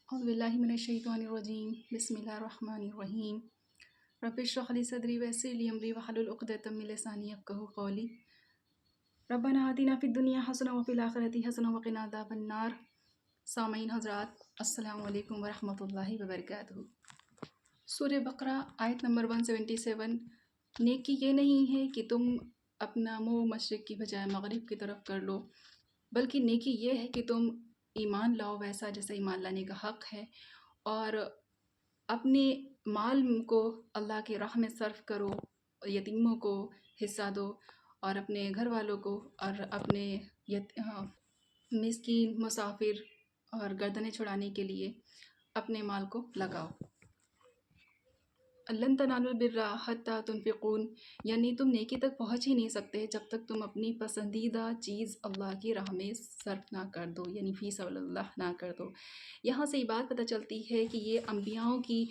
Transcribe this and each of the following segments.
اعوذ باللہ من الشیطان الرجیم بسم اللہ الرحمن الرحیم رب اشرح لی صدری ویسر لی امری واحلل عقدۃ من لسانی یفقہوا قولی ربنا آتنا فی الدنیا حسنہ وفی الآخرۃ حسنہ وقنا عذاب النار۔ سامعین حضرات، السلام علیکم ورحمۃ اللہ وبرکاتہ۔ سورہ بقرہ آیت نمبر 177۔ نیکی یہ نہیں ہے کہ تم اپنا منہ مشرق کی بجائے مغرب کی طرف کر لو، بلکہ نیکی یہ ہے کہ تم ایمان لاؤ ویسا جیسا ایمان لانے کا حق ہے، اور اپنے مال کو اللہ کی راہ میں صرف کرو، یتیموں کو حصہ دو، اور اپنے گھر والوں کو اور اپنے مسکین، مسافر اور گردنیں چھڑانے کے لیے اپنے مال کو لگاؤ۔ لن تنالوا البر حتی تنفقون، یعنی تم نیکی تک پہنچ ہی نہیں سکتے جب تک تم اپنی پسندیدہ چیز اللہ کی راہ میں صرف نہ کر دو، یعنی فی سبیل اللہ نہ کر دو۔ یہاں سے یہ بات پتہ چلتی ہے کہ یہ انبیاؤں کی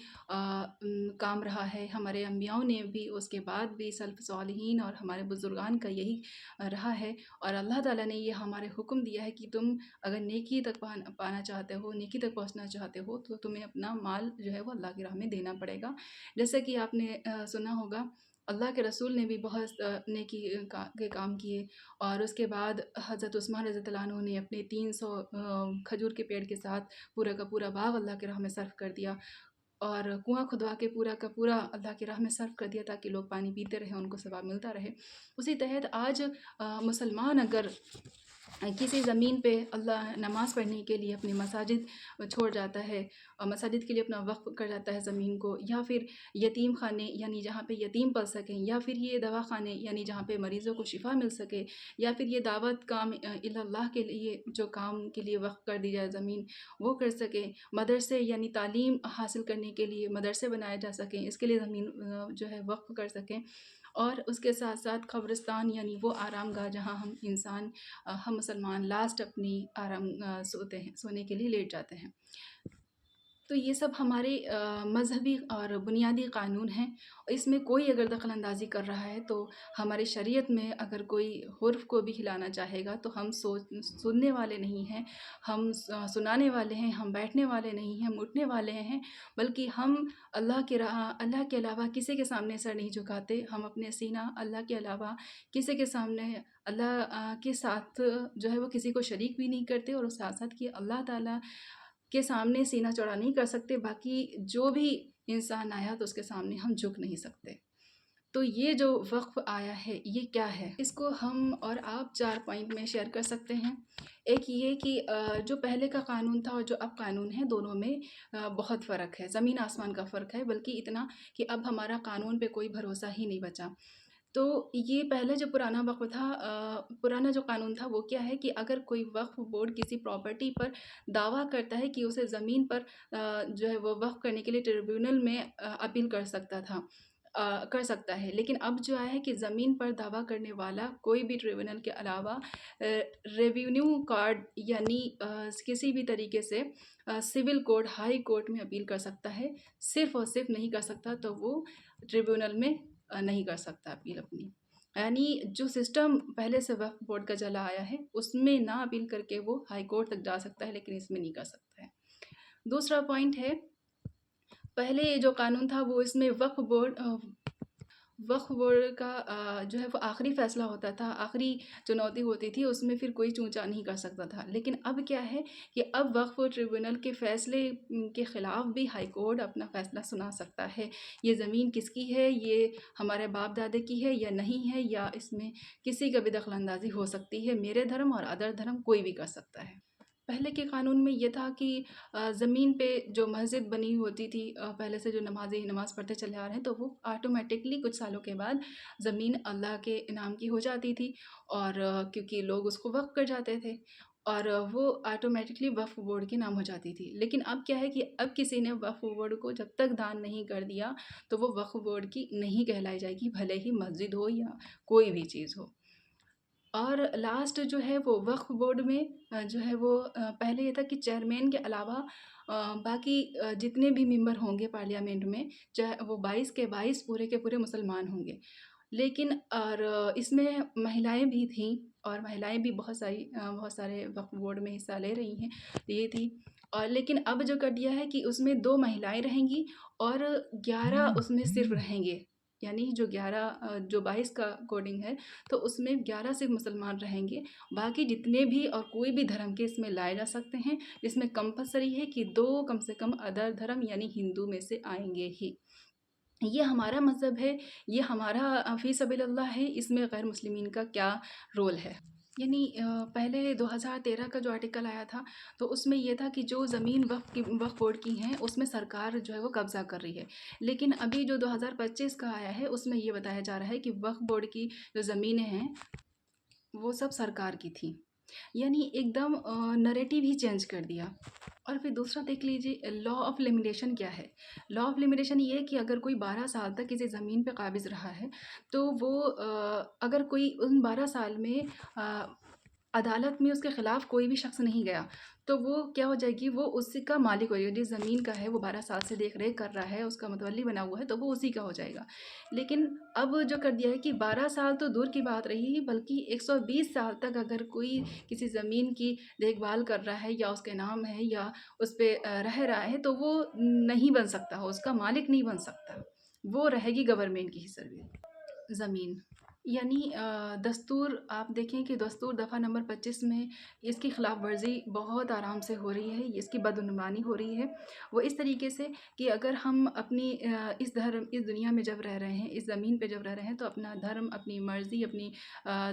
کام رہا ہے۔ ہمارے انبیاؤں نے بھی، اس کے بعد بھی سلف صالحین اور ہمارے بزرگان کا یہی رہا ہے، اور اللہ تعالیٰ نے یہ ہمارے حکم دیا ہے کہ تم اگر نیکی تک پانا چاہتے ہو، نیکی تک پہنچنا چاہتے ہو، تو تمہیں اپنا مال جو ہے وہ اللہ کی راہ میں دینا پڑے گا۔ جیسے کہ آپ نے سنا ہوگا، اللہ کے رسول نے بھی بہت نیکی کے کام کیے، اور اس کے بعد حضرت عثمان رضی اللہ عنہ نے اپنے 300 کھجور کے پیڑ کے ساتھ پورا کا پورا باغ اللہ کے راہ میں صرف کر دیا، اور کنواں کھدوا کے پورا کا پورا اللہ کی راہ میں صرف کر دیا تاکہ لوگ پانی پیتے رہیں، ان کو ثواب ملتا رہے۔ اسی تحت آج مسلمان اگر کسی زمین پہ اللہ نماز پڑھنے کے لیے اپنی مساجد چھوڑ جاتا ہے، اور مساجد کے لیے اپنا وقف کر جاتا ہے زمین کو، یا پھر یتیم خانے یعنی جہاں پہ یتیم پل سکیں، یا پھر یہ دوا خانے یعنی جہاں پہ مریضوں کو شفا مل سکے، یا پھر یہ دعوت کام اللہ کے لیے جو کام کے لیے وقف کر دی جائے زمین وہ کر سکے، مدرسے یعنی تعلیم حاصل کرنے کے لیے مدرسے بنائے جا سکیں، اس کے لیے زمین جو ہے وقف کر سکیں، اور اس کے ساتھ ساتھ قبرستان یعنی وہ آرام گاہ جہاں ہم مسلمان لاسٹ اپنی سوتے ہیں، سونے کے لیے لیٹ جاتے ہیں۔ تو یہ سب ہمارے مذہبی اور بنیادی قانون ہیں۔ اس میں کوئی اگر دخل اندازی کر رہا ہے تو ہماری شریعت میں اگر کوئی حرف کو بھی ہلانا چاہے گا تو ہم سننے والے نہیں ہیں، ہم سنانے والے ہیں، ہم بیٹھنے والے نہیں ہیں، ہم اٹھنے والے ہیں، بلکہ ہم اللہ کے علاوہ کسی کے سامنے سر نہیں جھکاتے۔ ہم اپنے سینہ اللہ کے علاوہ کسی کے سامنے، اللہ کے ساتھ جو ہے وہ کسی کو شریک بھی نہیں کرتے، اور اس ساتھ ساتھ کہ اللہ تعالیٰ کے سامنے سینہ چوڑا نہیں کر سکتے، باقی جو بھی انسان آیا تو اس کے سامنے ہم جھک نہیں سکتے۔ تو یہ جو وقف آیا ہے یہ کیا ہے؟ اس کو ہم اور آپ 4 پوائنٹ میں شیئر کر سکتے ہیں۔ ایک یہ کہ جو پہلے کا قانون تھا اور جو اب قانون ہے، دونوں میں بہت فرق ہے، زمین آسمان کا فرق ہے، بلکہ اتنا کہ اب ہمارا قانون پہ کوئی بھروسہ ہی نہیں بچا۔ تو یہ پہلے جو پرانا وقف تھا، پرانا جو قانون تھا وہ کیا ہے کہ اگر کوئی وقف بورڈ کسی پراپرٹی پر دعویٰ کرتا ہے کہ اسے زمین پر جو ہے وہ وقف کرنے کے لیے ٹریبیونل میں اپیل کر سکتا ہے، لیکن اب جو آیا ہے کہ زمین پر دعویٰ کرنے والا کوئی بھی ٹریبیونل کے علاوہ ریونیو کارڈ یعنی کسی بھی طریقے سے سول کورٹ، ہائی کورٹ میں اپیل کر سکتا ہے، صرف اور صرف نہیں کر سکتا تو وہ ٹریبیونل میں نہیں کر سکتا اپیل اپنی، یعنی جو سسٹم پہلے سے وقف بورڈ کا چلا آیا ہے اس میں نہ اپیل کر کے وہ ہائی کورٹ تک جا سکتا ہے، لیکن اس میں نہیں کر سکتا ہے۔ دوسرا پوائنٹ ہے، پہلے جو قانون تھا وہ اس میں وقف بورڈ کا جو ہے وہ آخری فیصلہ ہوتا تھا، آخری چنوتی ہوتی تھی، اس میں پھر کوئی چونچا نہیں کر سکتا تھا، لیکن اب کیا ہے کہ اب وقف ٹریبیونل کے فیصلے کے خلاف بھی ہائی کورٹ اپنا فیصلہ سنا سکتا ہے۔ یہ زمین کس کی ہے، یہ ہمارے باپ دادے کی ہے یا نہیں ہے، یا اس میں کسی کا بھی دخل اندازی ہو سکتی ہے، میرے دھرم اور ادر دھرم کوئی بھی کر سکتا ہے۔ پہلے کے قانون میں یہ تھا کہ زمین پہ جو مسجد بنی ہوتی تھی، پہلے سے جو نماز پڑھتے چلے آ رہے ہیں، تو وہ آٹومیٹکلی کچھ سالوں کے بعد زمین اللہ کے نام کی ہو جاتی تھی، اور کیونکہ لوگ اس کو وقف کر جاتے تھے، اور وہ آٹومیٹکلی وقف بورڈ کے نام ہو جاتی تھی۔ لیکن اب کیا ہے کہ اب کسی نے وقف بورڈ کو جب تک دان نہیں کر دیا تو وہ وقف بورڈ کی نہیں کہلائی جائے گی، بھلے ہی مسجد ہو یا کوئی بھی چیز ہو۔ اور لاسٹ جو ہے وہ وقف بورڈ میں جو ہے وہ پہلے یہ تھا کہ چیئرمین کے علاوہ باقی جتنے بھی ممبر ہوں گے پارلیمنٹ میں، چاہے وہ 22 کے 22 پورے کے پورے مسلمان ہوں گے، لیکن اور اس میں مہیلائیں بھی تھیں، اور مہیلائیں بھی بہت سارے وقف بورڈ میں حصہ لے رہی ہیں۔ یہ تھی اور لیکن اب جو کر دیا ہے کہ اس میں 2 مہیلائیں رہیں گی اور 11 اس میں صرف رہیں گے، یعنی جو 11 جو 22 کا کوڈنگ ہے تو اس میں 11 صرف مسلمان رہیں گے، باقی جتنے بھی اور کوئی بھی دھرم کے اس میں لائے جا سکتے ہیں، جس میں کمپلسری ہے کہ 2 کم سے کم ادر دھرم یعنی ہندو میں سے آئیں گے ہی۔ یہ ہمارا مذہب ہے، یہ ہمارا فی سبیل اللہ ہے، اس میں غیر مسلمین کا کیا رول ہے؟ یعنی پہلے 2013 کا جو آرٹیکل آیا تھا تو اس میں یہ تھا کہ جو زمین وقف بورڈ کی ہیں اس میں سرکار جو ہے وہ قبضہ کر رہی ہے، لیکن ابھی جو 2025 کا آیا ہے اس میں یہ بتایا جا رہا ہے کہ وقف بورڈ کی جو زمینیں ہیں وہ سب سرکار کی تھیں، یعنی ایک دم نریٹیو ہی چینج کر دیا۔ اور پھر دوسرا دیکھ لیجیے لا آف لمیٹیشن کیا ہے۔ لا آف لمیٹیشن یہ ہے کہ اگر کوئی 12 سال تک کسی زمین پہ قابض رہا ہے تو وہ اگر کوئی ان 12 سال میں عدالت میں اس کے خلاف کوئی بھی شخص نہیں گیا تو وہ کیا ہو جائے گی، وہ اسی کا مالک ہو جائے گا، جس زمین کا ہے وہ 12 سال سے دیکھ ریکھ کر رہا ہے، اس کا متولی بنا ہوا ہے تو وہ اسی کا ہو جائے گا۔ لیکن اب جو کر دیا ہے کہ 12 سال تو دور کی بات رہی بلکہ 120 سال تک اگر کوئی کسی زمین کی دیکھ بھال کر رہا ہے یا اس کے نام ہے یا اس پہ رہ رہا ہے تو وہ نہیں بن سکتا، اس کا مالک نہیں بن سکتا، وہ رہے گی گورنمنٹ کی ہی سروس زمین۔ یعنی دستور آپ دیکھیں کہ دستور دفعہ نمبر 25 میں اس کی خلاف ورزی بہت آرام سے ہو رہی ہے، اس کی بدعنوانی ہو رہی ہے، وہ اس طریقے سے کہ اگر ہم اپنی اس دنیا میں جب رہ رہے ہیں، اس زمین پہ جب رہ رہے ہیں تو اپنا دھرم، اپنی مرضی، اپنی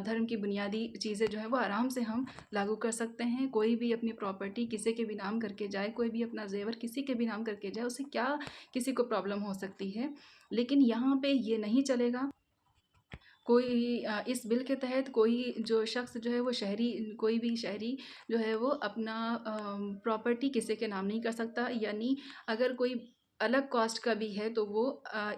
دھرم کی بنیادی چیزیں جو ہے وہ آرام سے ہم لاگو کر سکتے ہیں۔ کوئی بھی اپنی پراپرٹی کسی کے بھی نام کر کے جائے، کوئی بھی اپنا زیور کسی کے بھی نام کر کے جائے، اسے کیا کسی کو پرابلم ہو سکتی ہے، لیکن یہاں پہ یہ نہیں چلے گا۔ کوئی اس بل کے تحت کوئی جو شخص جو ہے وہ شہری، کوئی بھی شہری جو ہے وہ اپنا پراپرٹی کسی کے نام نہیں کر سکتا، یعنی اگر کوئی الگ کاسٹ کا بھی ہے تو وہ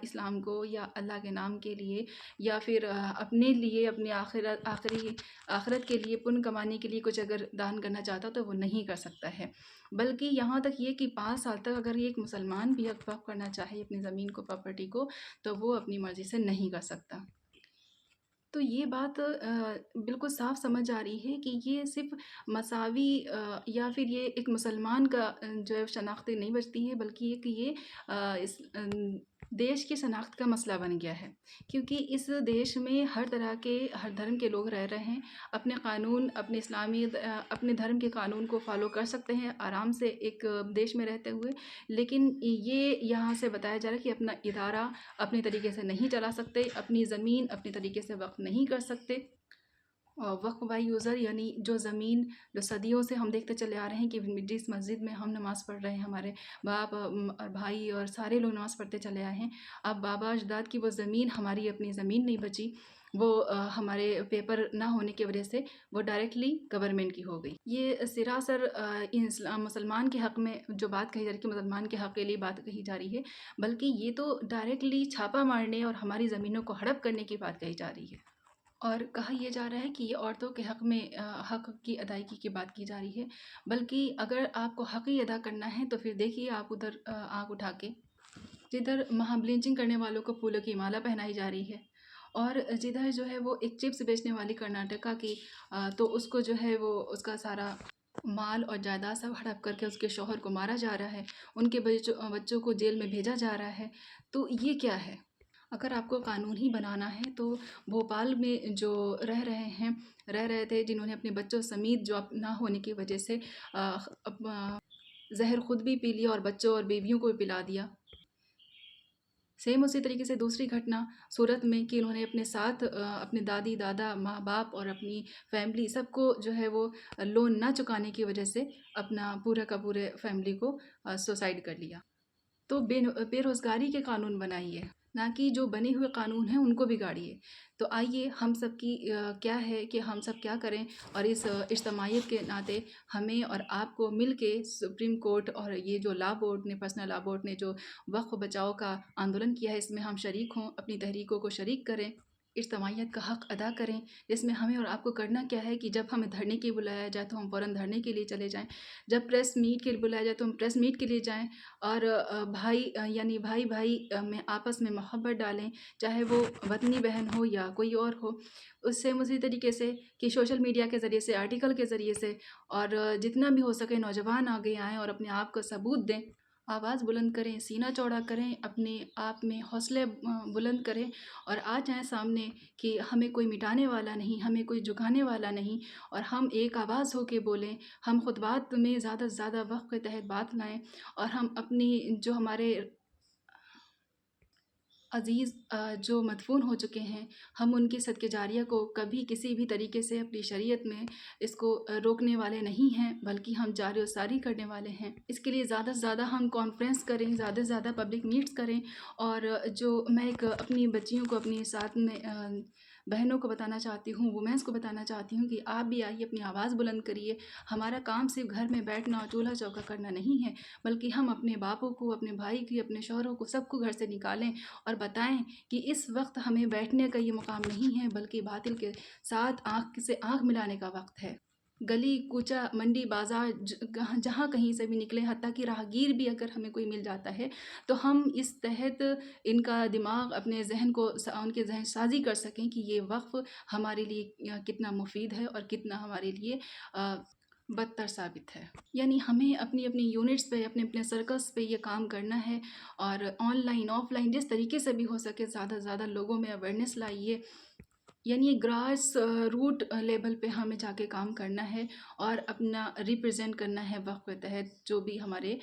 اسلام کو یا اللہ کے نام کے لیے یا پھر اپنے لیے اپنی آخرت کے لیے پن کمانے کے لیے کچھ اگر دان کرنا چاہتا تو وہ نہیں کر سکتا ہے، بلکہ یہاں تک یہ کہ 5 سال تک اگر یہ ایک مسلمان بھی حق وقف کرنا چاہے اپنی زمین کو، پراپرٹی کو، تو وہ اپنی مرضی سے نہیں کر سکتا۔ تو یہ بات بالکل صاف سمجھ آ رہی ہے کہ یہ صرف مساوی یا پھر یہ ایک مسلمان کا جو ہے شناخت نہیں بچتی ہے، بلکہ یہ اس دیش کی شناخت کا مسئلہ بن گیا ہے، کیونکہ اس دیش میں ہر طرح کے، ہر دھرم کے لوگ رہ رہے ہیں، اپنے قانون، اپنے اسلامی اپنے دھرم کے قانون کو فالو کر سکتے ہیں آرام سے ایک دیش میں رہتے ہوئے، لیکن یہ یہاں سے بتایا جا رہا ہے کہ اپنا ادارہ اپنے طریقے سے نہیں چلا سکتے، اپنی زمین اپنے طریقے سے وقف نہیں کر سکتے۔ اور وقف بائی یوزر یعنی جو زمین جو صدیوں سے ہم دیکھتے چلے آ رہے ہیں کہ جس مسجد میں ہم نماز پڑھ رہے ہیں، ہمارے باپ اور بھائی اور سارے لوگ نماز پڑھتے چلے آئے ہیں، اب بابا اجداد کی وہ زمین ہماری اپنی زمین نہیں بچی، وہ ہمارے پیپر نہ ہونے کی وجہ سے وہ ڈائریکٹلی گورنمنٹ کی ہو گئی۔ یہ سراسر مسلمان کے حق میں جو بات کہی جا رہی ہے کہ مسلمان کے حق کے لیے بات کہی جا رہی ہے، بلکہ یہ تو ڈائریکٹلی چھاپا مارنے اور ہماری زمینوں کو ہڑپ کرنے کی بات کہی جا رہی ہے، اور کہا یہ جا رہا ہے کہ یہ عورتوں کے حق میں حق کی ادائیگی کی بات کی جا رہی ہے، بلکہ اگر آپ کو حق ہی ادا کرنا ہے تو پھر دیکھیے آپ ادھر آنکھ اٹھا کے جدھر بلینچنگ کرنے والوں کو پھولوں کی مالا پہنائی جا رہی ہے، اور جدھر جو ہے وہ ایک چپس بیچنے والی کرناٹکا کی تو اس کو جو ہے وہ اس کا سارا مال اور جائیداد سب ہڑپ کر کے اس کے شوہر کو مارا جا رہا ہے، ان کے بچوں کو جیل میں بھیجا جا رہا ہے، تو یہ کیا ہے؟ اگر آپ کو قانون ہی بنانا ہے تو بھوپال میں جو رہ رہے تھے، جنہوں نے اپنے بچوں سمیت جو نہ ہونے کی وجہ سے زہر خود بھی پی لیا اور بچوں اور بیویوں کو بھی پلا دیا، سیم اسی طریقے سے دوسری گھٹنا صورت میں کہ انہوں نے اپنے ساتھ اپنے دادی دادا ماں باپ اور اپنی فیملی سب کو جو ہے وہ لون نہ چکانے کی وجہ سے اپنا پورا کا پورے فیملی کو سوسائڈ کر لیا۔ تو بے روزگاری کے قانون بنائیے، نہ کہ جو بنے ہوئے قانون ہیں ان کو بگاڑیے۔ تو آئیے ہم سب کی کیا ہے کہ ہم سب کیا کریں، اور اس اجتماعیت کے ناطے ہمیں اور آپ کو مل کے سپریم کورٹ اور یہ جو لا بورڈ نے، پرسنل لا بورڈ نے جو وقف بچاؤ کا آندولن کیا ہے، اس میں ہم شریک ہوں، اپنی تحریکوں کو شریک کریں، اجتماعیت کا حق ادا کریں، جس میں ہمیں اور آپ کو کرنا کیا ہے کہ جب ہمیں دھرنے کے لیے بلایا جائے تو ہم فوراً دھرنے کے لیے چلے جائیں، جب پریس میٹ کے لیے بلایا جائے تو ہم پریس میٹ کے لیے جائیں، اور یعنی بھائی بھائی میں آپس میں محبت ڈالیں، چاہے وہ وطنی بہن ہو یا کوئی اور ہو۔ اس سے اسی طریقے سے کہ سوشل میڈیا کے ذریعے سے، آرٹیکل کے ذریعے سے، اور جتنا بھی ہو سکے نوجوان آگے آئیں اور اپنے آپ کا ثبوت دیں، آواز بلند کریں، سینہ چوڑا کریں، اپنے آپ میں حوصلے بلند کریں، اور آ جائیں سامنے کہ ہمیں کوئی مٹانے والا نہیں، ہمیں کوئی جھکانے والا نہیں، اور ہم ایک آواز ہو کے بولیں۔ ہم خطبات میں زیادہ سے زیادہ وقت کے تحت بات لائیں، اور ہم اپنی جو ہمارے عزیز جو مدفون ہو چکے ہیں، ہم ان کی صدقہ جاریہ کو کبھی کسی بھی طریقے سے اپنی شریعت میں اس کو روکنے والے نہیں ہیں، بلکہ ہم جاری و ساری کرنے والے ہیں۔ اس کے لیے زیادہ سے زیادہ ہم کانفرنس کریں، زیادہ سے زیادہ پبلک میٹس کریں، اور جو میں ایک اپنی بچیوں کو، اپنی ساتھ میں بہنوں کو بتانا چاہتی ہوں، وومنس کو بتانا چاہتی ہوں کہ آپ بھی آئیے، اپنی آواز بلند کریے۔ ہمارا کام صرف گھر میں بیٹھنا اور چولہا چوکا کرنا نہیں ہے، بلکہ ہم اپنے باپوں کو، اپنے بھائی کی، اپنے شوہروں کو، سب کو گھر سے نکالیں اور بتائیں کہ اس وقت ہمیں بیٹھنے کا یہ مقام نہیں ہے، بلکہ باطل کے ساتھ آنکھ سے آنکھ ملانے کا وقت ہے۔ گلی کوچہ، منڈی بازار، جہاں کہیں سے بھی نکلیں، حتیٰ کہ راہگیر بھی اگر ہمیں کوئی مل جاتا ہے تو ہم اس تحت ان کا دماغ، اپنے ذہن کو، ان کے ذہن سازی کر سکیں کہ یہ وقف ہمارے لیے کتنا مفید ہے اور کتنا ہمارے لیے بدتر ثابت ہے۔ یعنی ہمیں اپنی اپنی یونٹس پہ، اپنے اپنے سرکلس پہ یہ کام کرنا ہے، اور آن لائن آف لائن جس طریقے سے بھی ہو سکے زیادہ سے زیادہ لوگوں میں اویئرنیس لائیے۔ یعنی گراس روٹ لیول پہ ہمیں جا کے کام کرنا ہے، اور اپنا ریپرزینٹ کرنا ہے وقف کے تحت جو بھی ہمارے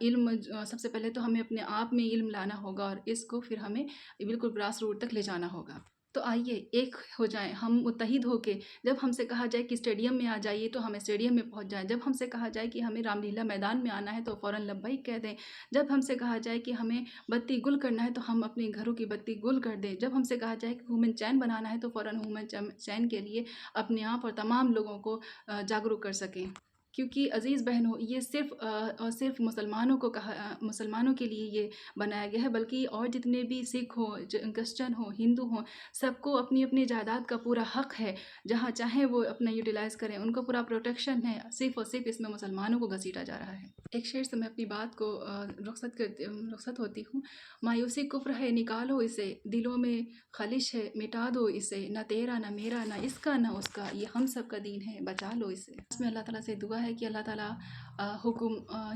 علم۔ سب سے پہلے تو ہمیں اپنے آپ میں علم لانا ہوگا، اور اس کو پھر ہمیں بالکل گراس روٹ تک لے جانا ہوگا۔ تو آئیے ایک ہو جائیں، ہم متحد ہو کے، جب ہم سے کہا جائے کہ اسٹیڈیم میں آ جائیے تو ہم اسٹیڈیم میں پہنچ جائیں، جب ہم سے کہا جائے کہ ہمیں رام لیلا میدان میں آنا ہے تو فوراً لبیک کہہ دیں، جب ہم سے کہا جائے کہ ہمیں بتی گل کرنا ہے تو ہم اپنے گھروں کی بتی گل کر دیں، جب ہم سے کہا جائے کہ ہیومن چین بنانا ہے تو فوراً ہیومن چین کے لیے اپنے آپ اور تمام لوگوں کو جاگروک کر سکیں۔ کیونکہ عزیز بہنوں، یہ صرف اور صرف مسلمانوں کے لیے یہ بنایا گیا ہے، بلکہ اور جتنے بھی سکھ ہوں، کرسچن ہوں، ہندو ہوں، سب کو اپنی اپنی جائیداد کا پورا حق ہے، جہاں چاہیں وہ اپنا یوٹیلائز کریں، ان کو پورا پروٹیکشن ہے۔ صرف اور صرف اس میں مسلمانوں کو گھسیٹا جا رہا ہے۔ ایک شعر سے میں اپنی بات کو رخصت ہوتی ہوں۔ مایوسی کفر ہے، نکالو اسے، دلوں میں خلش ہے، مٹا دو اسے، نہ تیرا نہ میرا نہ اس کا نہ اس کا، یہ ہم سب کا دین ہے، بچا لو اسے۔ اس میں اللہ تعالیٰ سے دعا ہے کہ اللہ تعالیٰ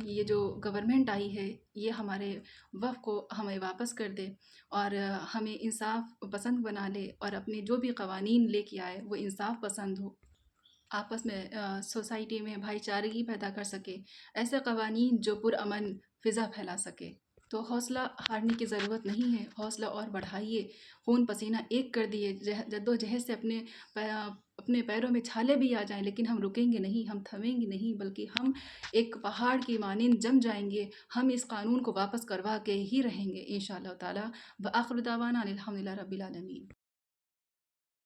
یہ جو گورنمنٹ آئی ہے، یہ ہمارے وقف کو ہمیں واپس کر دے، اور ہمیں انصاف پسند بنا لے، اور اپنے جو بھی قوانین لے کے آئے وہ انصاف پسند ہو، آپس میں سوسائٹی میں بھائی چارگی پیدا کر سکے، ایسے قوانین جو پرامن فضا پھیلا سکے۔ تو حوصلہ ہارنے کی ضرورت نہیں ہے، حوصلہ اور بڑھائیے، خون پسینہ ایک کر دیے، جد و جہد سے اپنے پیروں میں چھالے بھی آ جائیں لیکن ہم رکیں گے نہیں، ہم تھمیں گے نہیں، بلکہ ہم ایک پہاڑ کی مانند جم جائیں گے، ہم اس قانون کو واپس کروا کے ہی رہیں گے انشاءاللہ تعالی۔ وآخر دعوانا الحمدللہ رب العالمین۔